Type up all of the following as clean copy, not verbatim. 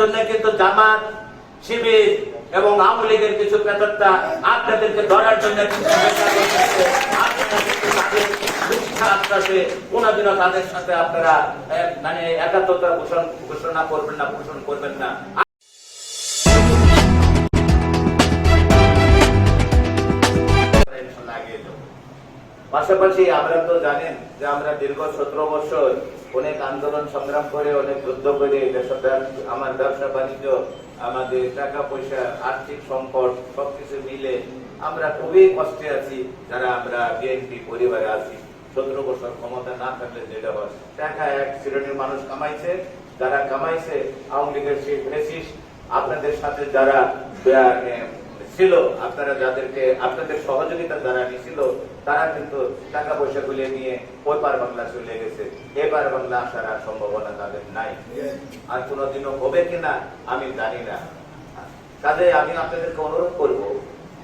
জন্য কিন্তু জামাত, শিবির এবং আওয়ামী লীগের কিছু পেটরটা আপনাদেরকে ধরার জন্য কোনদিনও তাদের সাথে আপনারা মানে একাত্মতা ঘোষণা করবেন না, পোষণ করবেন না। পাশাপাশি আমরা তো জানেন যে আমরা দীর্ঘ 17 বছর অনেক আন্দোলন সংগ্রাম করে, অনেক যুদ্ধ করে আমার ব্যবসা বাণিজ্য, আমাদের টাকা পয়সা, আর্থিক সংকট সবকিছু মিলে আমরা খুবই কষ্টে আছি। যারা আমরা বিএনপি পরিবারে আছি, 17 বছর ক্ষমতা না থাকলে যেটা হয়, টাকা এক শ্রেণীর মানুষ কামাইছে। যারা কামাইছে আওয়ামী লীগের সেই ফ্যাসিস্ট আপনাদের সাথে যারা ছিল, আপনারা যাদেরকে আপনাদের সহযোগিতা যারা নিছিল, তারা কিন্তু টাকা পয়সা গুলিয়ে নিয়ে ওই পার বাংলা চলে গেছে। এবার বাংলা আসার আর সম্ভাবনা তাদের নাই, আর কোনোদিনও হবে কিনা আমি জানি না। কাজে আমি আপনাদেরকে অনুরোধ করব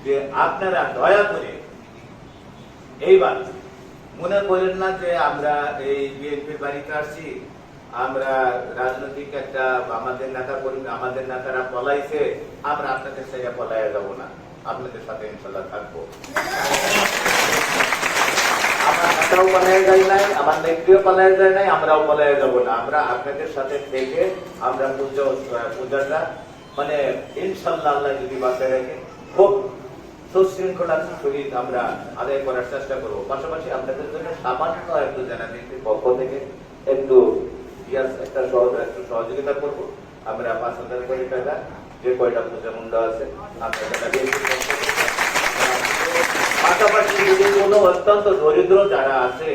যে আপনারা দয়া করে এইবার মনে করেন না যে আমরা এই বিএনপির বাড়িতে আসছি, আমরা রাজনৈতিক একটা আমাদের নেতারা পলাইছে, আমরা আপনাদের সাথে পলাইয়া যাব না, আপনাদের সাথে ইনশাল্লাহ থাকবো। আমার নেতাও পলাইয়া যায় নাই, আমার নেত্রীও পলাইয়া যায় নাই, আমরাও পলাইয়া যাব না। আমরা আপনাদের সাথে থেকে আমরা পূজাটা মানে ইনশাল্লাহ আল্লাহ যদি বাঁচায় রাখে খুব সুশৃঙ্খলার সহিত আমরা আদায় করার চেষ্টা করবো। পাশাপাশি আপনাদের জন্য সামান্য একটু জেনারেলিটির পক্ষ থেকে একটু একটা সহযোগিতা করবো। আমরা 5,000 কোটি টাকা যে কয়টা পূজা মন্ড আছে পাশাপাশি যদি কোনো অত্যন্ত দরিদ্র যারা আছে,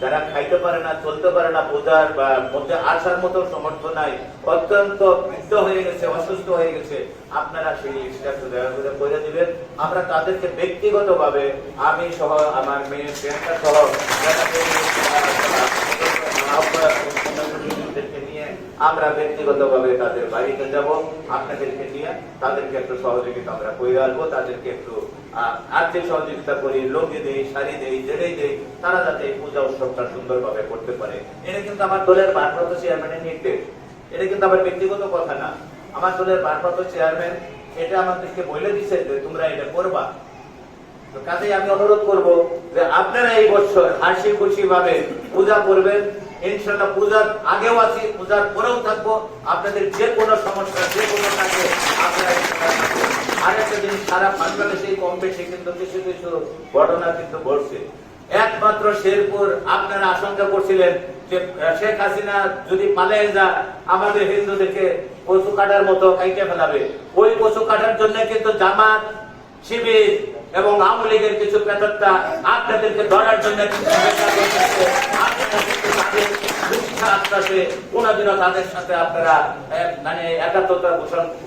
যারা খাইতে পারে না, চলতে পারে না, পূজার বা মধ্যে আসার মতো সমর্থ নাই, অত্যন্ত বৃদ্ধ হয়ে গেছে, অসুস্থ হয়ে গেছে, আপনারা সেই লিস্টটা একটু দয়া করে দিবেন। আমরা তাদেরকে ব্যক্তিগত ভাবে, আমি সহ আমার মেয়ে প্রিয়াঙ্কা সহ নিয়ে আমরা ব্যক্তিগত ভাবে তাদের বাড়িতে যাব, আপনাদেরকে নিয়ে তাদেরকে একটু সহযোগিতা আমরা করে আসবো, তাদেরকে একটু আর্থিক সহযোগিতা করি, লুঙ্গি দেই, শাড়ি দেই, জেলেই দেই, তারা যাতে এই পূজা উৎসবটা সুন্দরভাবে করতে পারে। এটা কিন্তু আমার দলের ভারপ্রাপ্ত চেয়ারম্যানের নির্দেশ, এটা কিন্তু আমার ব্যক্তিগত কথা না। আমার দলের ভারপ্রাপ্ত চেয়ারম্যান এটা আমাদেরকে বলে দিচ্ছে যে তোমরা এটা করবা। তো কাজেই আমি অনুরোধ করব যে আপনারা এই বছর হাসি খুশি ভাবে পূজা করবেন। ইনশাআল্লাহ পূজার আগেও আছি, পূজার পরেও থাকবো। আপনাদের যে কোনো সমস্যা যে কোনো থাকে আপনারা আরেকটা জিনিস, সারা বাংলাদেশে কম বেশি কিন্তু কিছু কিছু ঘটনা কিন্তু ঘটছে। একমাত্র শেরপুর আপনারা আশঙ্কা করছিলেন যে শেখ হাসিনা যদি পালিয়ে যায় আমাদের হিন্দুদেরকে পশু কাটার মতো কাইটে ফেলাবে। ওই পশু কাটার জন্য কিন্তু জামাত, শিবির এবং আওয়ামী লীগের কিছু পেটরটা আপনাদেরকে ধরার জন্য কোনদিনও তাদের সাথে আপনারা মানে একাত্মতা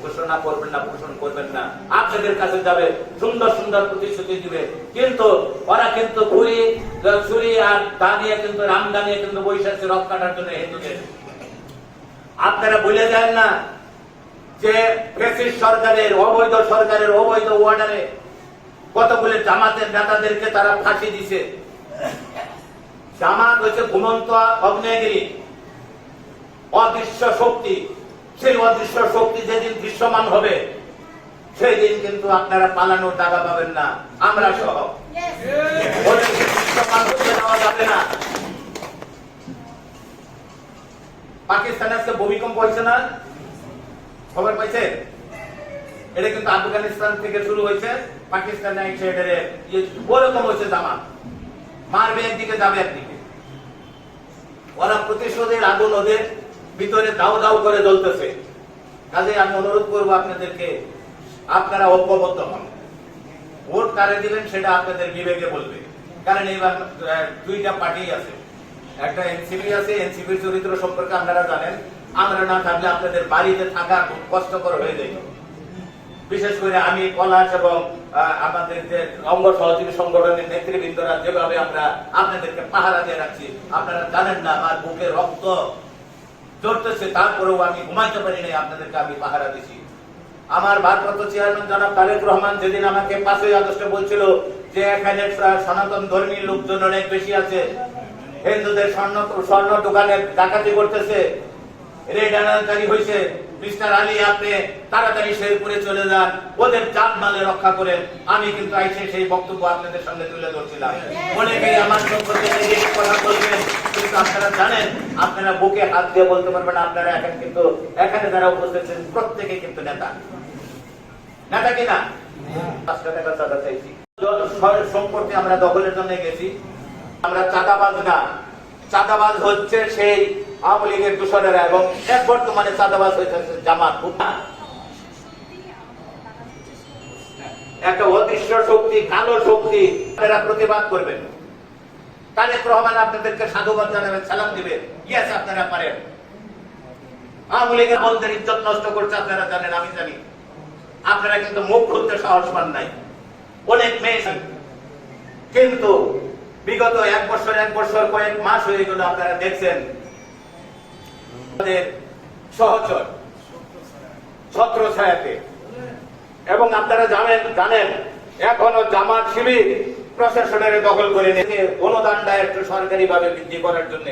ঘোষণা করবেন না, পোষণ করবেন না। আপনাদের কাছে যাবে, সুন্দর সুন্দর প্রতিশ্রুতি দিবে, কিন্তু ওরা কিন্তু ছুরি আর দা নিয়ে কিন্তু রামদা নিয়ে কিন্তু বৈশাখী রথ কাটার জন্য হিন্দুদের। আপনারা ভুলে যান না যে ফ্যাসিস্ট সরকারের অবৈধ ওয়ার্ডারে কতগুলো জামাতের নেতাদেরকে তারা ফাঁসি দিছে। জামাত হচ্ছে ঘুমন্ত অগ্নেয়গিরি, অদৃশ্য শক্তি। সেই অদৃশ্য শক্তি যেদিন দৃশ্যমান হবে সেই দিন কিন্তু আপনারা পালানোর জায়গা পাবেন না, আমরা সহ। দৃশ্যমান হতে দেওয়া যাবে না। পাকিস্তানে আজকে ভূমিকম্প হয়েছে না, খবর পাইছে? এটা কিন্তু আফগানিস্তান থেকে শুরু হয়েছে, পাকিস্তানে ওরকম হয়েছে। জামাত মারবে একদিকে, যাবে একদিকে। ওরা প্রতিশোধের আগুন ওদের ভিতরে দাউ দাউ করে জ্বলতেছে। কাজে আমি অনুরোধ করবো আপনাদেরকে, আপনারা ঐক্যবদ্ধ হন। ভোট কারে দিবেন সেটা আপনাদের বিবেকে বলবে। কারণ এইবার দুইটা পার্টি আছে, একটা এনসিপি আছে। এনসিপির চরিত্র সম্পর্কে আপনারা জানেন। আমরা না থাকলে আপনাদের বাড়িতে থাকা খুব কষ্টকর হয়ে যায়। বিশেষ করে আমি পলাশ এবং আমাদের যে অঙ্গ সহযোগী সংগঠনের নেতৃবৃন্দরা যেভাবে আমরা আপনাদেরকে পাহারা দিয়ে রাখছি, আপনারা জানেন না আমার বুকে রক্ত জড়তেছে, তারপরেও আমি ঘুমাইতে পারি নাই, আপনাদেরকে আমি পাহারা দিছি। আমার ভারপ্রাপ্ত চেয়ারম্যান জনাব তারেক রহমান যেদিন আমাকে 5ই আগস্টে বলছিল যে এখানে সনাতন ধর্মীর লোকজন অনেক বেশি আছে, হিন্দুদের স্বর্ণ দোকানে ডাকাতি করতেছে, রেড অ্যালার্টকারী হয়েছে। মিস্টার আলী, আপনি তাড়াতাড়ি শেরপুরে চলে যান, ওদের জানমালে রক্ষা করেন। আমি কিন্তু আইসে সেই বক্তব্য আপনাদের সামনে তুলে ধরছিলাম। অনেকেই আমার সম্পর্কে নেগেটিভ কথা বলবেন, কিন্তু আপনারা জানেন, আপনারা বুকে হাত দিয়ে বলতে পারবেন, আপনারা এখন কিন্তু এখানে যারা উপস্থিত আছেন প্রত্যেকে কিন্তু নেতা, নেতা কিনা? 5 টাকা চাঁদা চাইছি, সম্পত্তি আমরা দখলের জন্য গেছি। আমরা চাঁদাবাজ না, চাঁদাবাজ হচ্ছে সেই আওয়ামী লীগের দূষণেরা, এবং এক বর্তমানে চাঁদাবাজ হয়েছে জামাত। একটা অদৃশ্য শক্তি, কালো শক্তি, আপনারা প্রতিবাদ করবেন। তারেক রহমান আপনাদেরকে সাধুবাদ জানাবেন, সালাম দিবেন, ইয়েস আপনারা পারেন। আওয়ামী লীগের বন্ধের ইজ্জত নষ্ট করছে, আপনারা জানেন, আমি জানি। আপনারা কিন্তু মুখ খুলতে সাহস পান নাই, অনেক মেয়ে। কিন্তু বিগত 1 বছর কয়েক মাস হয়ে গেল, আপনারা দেখছেন সহচর ছত্রছায়াতে, এবং আপনারা জানেন এখনো জামাত শিবির প্রশাসনের দখল করে নিয়েছে অনুদানটা একটু সরকারি ভাবে বৃদ্ধি করার জন্য।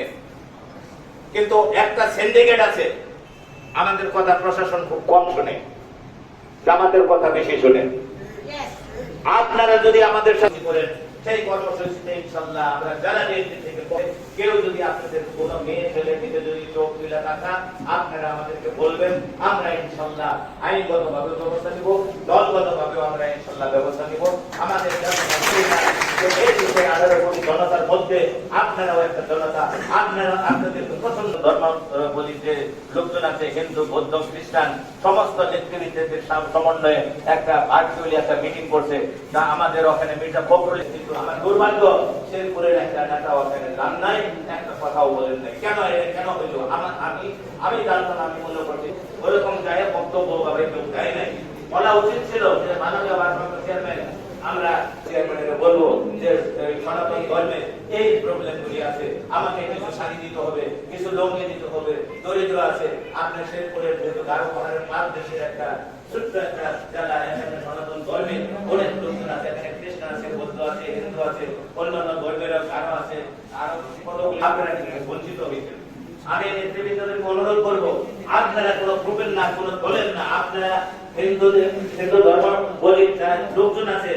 কিন্তু একটা সিন্ডিকেট আছে, আমাদের কথা প্রশাসন খুব কম শুনে, জামাতের কথা বেশি শুনে। আপনারা যদি আমাদের সাথে করেন সেই কর্মসূচিতে ইনশাআল্লাহ আমরা যারা নেতৃত্ব থেকে কেউ যদি আপনাদের কোনো মেয়ে ছেলে দিকে যদি চোখ তুলে রাখা, আপনারা আমাদেরকে বলবেন, আমরা ইনশাআল্লাহ আইনগতভাবে ব্যবস্থা নিব, দলগতভাবে আমরা ইনশাআল্লাহ ব্যবস্থা নিব। আমাদের এই বিষয়ে 18 কোটি জনতার মধ্যে আপনারাও একটা জনতা, আপনারা আপনাদের পছন্দ ধর্ম বলি যে লোকজন আছে, হিন্দু, বৌদ্ধ, খ্রিস্টান, সমস্ত নেতৃবৃন্দের সমন্বয়ে একটা ভার্চুয়ালি একটা মিটিং করছে। তা আমাদের ওখানে মিটা খবর, কিন্তু আমার দুর্ভাগ্য শেরপুরের একটা নেতা ওখানে গান নাই, একটা কথাও বলেন নাই। কেন হইল আমি জানতাম, আমি মনে করছি ওরকম যায় বক্তব্য ভাবে কেউ দেয় নাই। বলা উচিত ছিল যে মাননীয় ভারপ্রাপ্ত চেয়ারম্যান, আমরা চেয়ারম্যানকে বলবো যে সনাতন ধর্মে এই প্রবলেম গুলি আছে, আমাকে কিছু শাড়ি দিতে হবে, কিছু লঙ্গি দিতে হবে, দরিদ্র আছে। আপনার শেরপুরের যেহেতু গারো পাহাড়ের পাঁচ দেশের একটা ছোট্ট একটা জেলা, এখানে সনাতন ধর্মে অনেক লোকজন আছে, এখানে খ্রিস্টান আছে, বৌদ্ধ আছে, হিন্দু আছে, অন্যান্য ধর্মের কারো আছে, আরো কতগুলি আপনারা বঞ্চিত হয়েছেন। আমি নেতৃবৃন্দদেরকে অনুরোধ করবো, আপনারা কোনো গ্রুপের না, কোনো দলের না, আপনারা হিন্দু ধর্ম বলি লোকজন আছে,